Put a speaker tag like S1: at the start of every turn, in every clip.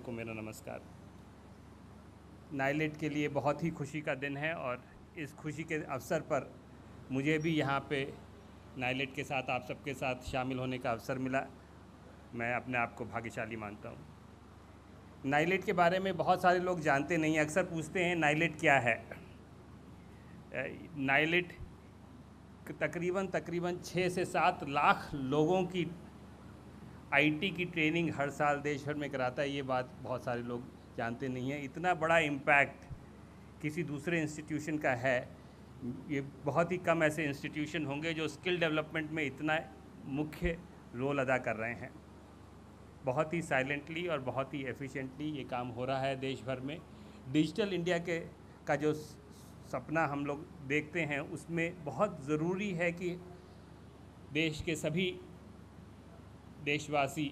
S1: को मेरा नमस्कार। नाइलेट के लिए बहुत ही खुशी का दिन है और इस खुशी के अवसर पर मुझे भी यहाँ पे नाइलेट के साथ आप सबके साथ शामिल होने का अवसर मिला। मैं अपने आप को भाग्यशाली मानता हूँ। नाइलेट के बारे में बहुत सारे लोग जानते नहीं, अक्सर पूछते हैं नाइलेट क्या है। नाइलेट तकरीबन 6 से 7 लाख लोगों की आईटी की ट्रेनिंग हर साल देश भर में कराता है। ये बात बहुत सारे लोग जानते नहीं हैं। इतना बड़ा इम्पैक्ट किसी दूसरे इंस्टीट्यूशन का है, ये बहुत ही कम ऐसे इंस्टीट्यूशन होंगे जो स्किल डेवलपमेंट में इतना मुख्य रोल अदा कर रहे हैं। बहुत ही साइलेंटली और बहुत ही एफिशिएंटली ये काम हो रहा है देश भर में। डिजिटल इंडिया का जो सपना हम लोग देखते हैं, उसमें बहुत ज़रूरी है कि देश के सभी देशवासी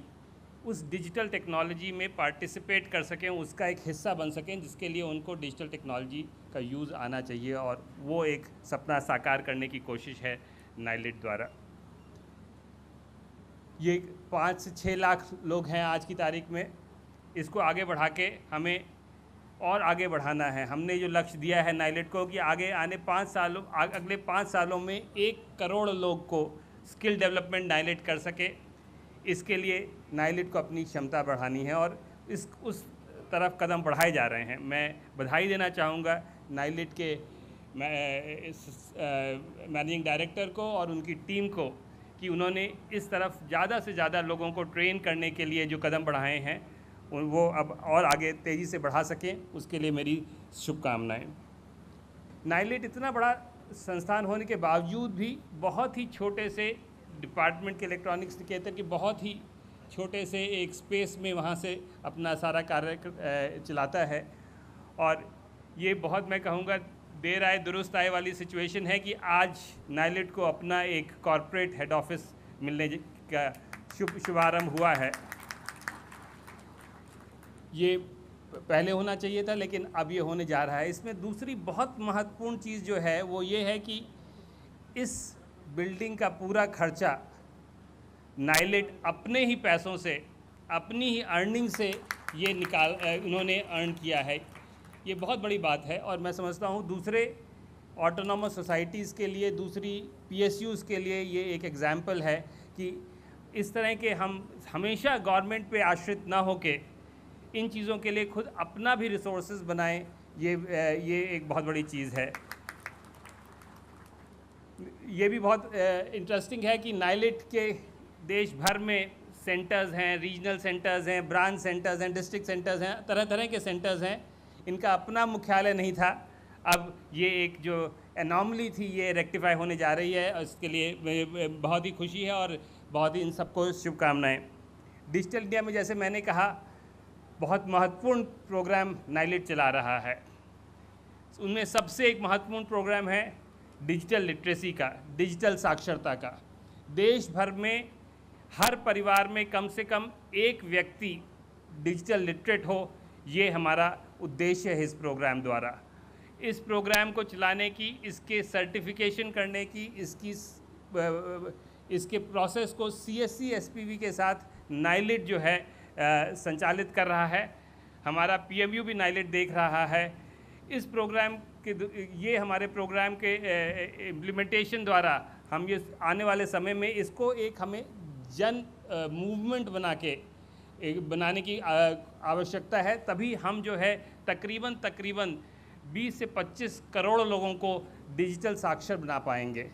S1: उस डिजिटल टेक्नोलॉजी में पार्टिसिपेट कर सकें, उसका एक हिस्सा बन सकें, जिसके लिए उनको डिजिटल टेक्नोलॉजी का यूज़ आना चाहिए। और वो एक सपना साकार करने की कोशिश है नाइलेट द्वारा। ये 5 से 6 लाख लोग हैं आज की तारीख में। इसको आगे बढ़ा के हमें और आगे बढ़ाना है। हमने जो लक्ष्य दिया है नाइलेट को कि आगे आने अगले 5 सालों में 1 करोड़ लोग को स्किल डेवलपमेंट नाइलेट कर सके। इसके लिए नाइलेट को अपनी क्षमता बढ़ानी है और उस तरफ कदम बढ़ाए जा रहे हैं। मैं बधाई देना चाहूँगा नाइलेट के मैनेजिंग डायरेक्टर को और उनकी टीम को कि उन्होंने इस तरफ ज़्यादा से ज़्यादा लोगों को ट्रेन करने के लिए जो कदम बढ़ाए हैं वो अब और आगे तेज़ी से बढ़ा सकें, उसके लिए मेरी शुभकामनाएं। नाइलेट इतना बड़ा संस्थान होने के बावजूद भी बहुत ही छोटे से डिपार्टमेंट के इलेक्ट्रॉनिक्स निकेतन के बहुत ही छोटे से एक स्पेस में वहाँ से अपना सारा कार्य चलाता है। और ये बहुत, मैं कहूँगा, देर आए दुरुस्त आए वाली सिचुएशन है कि आज नाइलेट को अपना एक कॉरपोरेट हेड ऑफिस मिलने का शुभारंभ हुआ है। ये पहले होना चाहिए था, लेकिन अब ये होने जा रहा है। इसमें दूसरी बहुत महत्वपूर्ण चीज़ जो है वो ये है कि इस बिल्डिंग का पूरा खर्चा नाइलेट अपने ही पैसों से, अपनी ही अर्निंग से ये उन्होंने अर्न किया है। ये बहुत बड़ी बात है और मैं समझता हूँ दूसरे ऑटोनॉमस सोसाइटीज़ के लिए, दूसरी पीएसयूज़ के लिए ये एक एग्जाम्पल है कि इस तरह के हम हमेशा गवर्नमेंट पे आश्रित ना होके इन चीज़ों के लिए खुद अपना भी रिसोर्सेज बनाएं। ये एक बहुत बड़ी चीज़ है। ये भी बहुत इंटरेस्टिंग है कि नाइलेट के देश भर में सेंटर्स हैं, रीजनल सेंटर्स हैं, ब्रांच सेंटर्स हैं, डिस्ट्रिक्ट सेंटर्स हैं, तरह तरह के सेंटर्स हैं। इनका अपना मुख्यालय नहीं था। अब ये एक जो एनॉमली थी ये रेक्टिफाई होने जा रही है और इसके लिए बहुत ही खुशी है और बहुत ही इन सबको शुभकामनाएँ। डिजिटल इंडिया में, जैसे मैंने कहा, बहुत महत्वपूर्ण प्रोग्राम नाइलेट चला रहा है। उनमें सबसे एक महत्वपूर्ण प्रोग्राम है डिजिटल लिटरेसी का, डिजिटल साक्षरता का। देश भर में हर परिवार में कम से कम एक व्यक्ति डिजिटल लिटरेट हो, ये हमारा उद्देश्य है इस प्रोग्राम द्वारा। इस प्रोग्राम को चलाने की, इसके सर्टिफिकेशन करने की, इसके प्रोसेस को CSC SPV के साथ नाइलेट जो है संचालित कर रहा है। हमारा PMU भी नाइलेट देख रहा है। इस प्रोग्राम के ये हमारे प्रोग्राम के इम्प्लीमेंटेशन द्वारा हम ये आने वाले समय में इसको एक हमें जन मूवमेंट बनाने की आवश्यकता है। तभी हम जो है तकरीबन 20 से 25 करोड़ लोगों को डिजिटल साक्षर बना पाएंगे।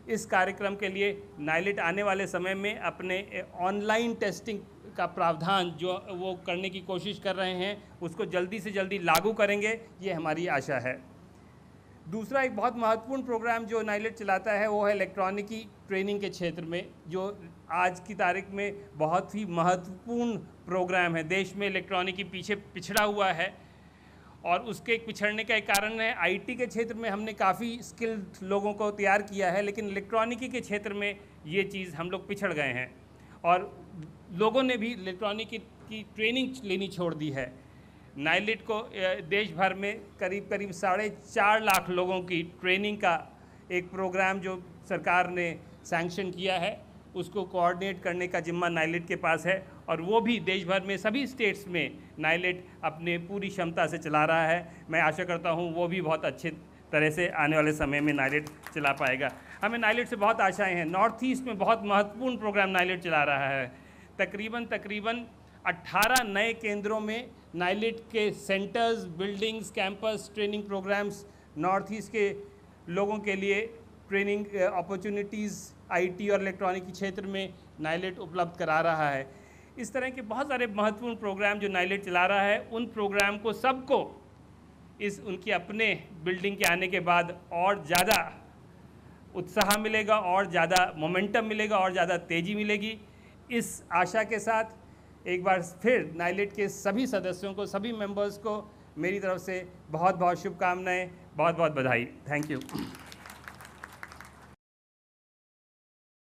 S1: इस कार्यक्रम के लिए नाइलेट आने वाले समय में अपने ऑनलाइन टेस्टिंग का प्रावधान जो वो करने की कोशिश कर रहे हैं, उसको जल्दी से जल्दी लागू करेंगे, ये हमारी आशा है। दूसरा एक बहुत महत्वपूर्ण प्रोग्राम जो नाइलेट चलाता है वो है इलेक्ट्रॉनिकी ट्रेनिंग के क्षेत्र में, जो आज की तारीख में बहुत ही महत्वपूर्ण प्रोग्राम है। देश में इलेक्ट्रॉनिकी पीछे पिछड़ा हुआ है और उसके पिछड़ने का एक कारण है आईटी के क्षेत्र में हमने काफ़ी स्किल्ड लोगों को तैयार किया है, लेकिन इलेक्ट्रॉनिकी के क्षेत्र में ये चीज़ हम लोग पिछड़ गए हैं और लोगों ने भी इलेक्ट्रॉनिकी की ट्रेनिंग लेनी छोड़ दी है। नाइलेट को देश भर में करीब 4.5 लाख लोगों की ट्रेनिंग का एक प्रोग्राम जो सरकार ने सैंक्शन किया है, उसको कोऑर्डिनेट करने का जिम्मा नाइलेट के पास है और वो भी देश भर में सभी स्टेट्स में नाइलेट अपने पूरी क्षमता से चला रहा है। मैं आशा करता हूँ वो भी बहुत अच्छे तरह से आने वाले समय में नाइलेट चला पाएगा। हमें नाइलेट से बहुत आशाएं हैं। नॉर्थ ईस्ट में बहुत महत्वपूर्ण प्रोग्राम नाइलेट चला रहा है। तकरीबन 18 नए केंद्रों में नाइलेट के centres, buildings, campus, training programmes north east के लोगों के लिए ट्रेनिंग अपॉर्चुनिटीज़ आईटी और इलेक्ट्रॉनिक के क्षेत्र में नाइलेट उपलब्ध करा रहा है। इस तरह के बहुत सारे महत्वपूर्ण प्रोग्राम जो नाइलेट चला रहा है, उन प्रोग्राम को सबको इस उनके अपने बिल्डिंग के आने के बाद और ज़्यादा उत्साह मिलेगा, और ज़्यादा मोमेंटम मिलेगा, और ज़्यादा तेज़ी मिलेगी। इस आशा के साथ एक बार फिर नाइलेट के सभी सदस्यों को, सभी मेंबर्स को मेरी तरफ से बहुत बहुत शुभकामनाएं, बहुत बहुत बधाई। Thank you.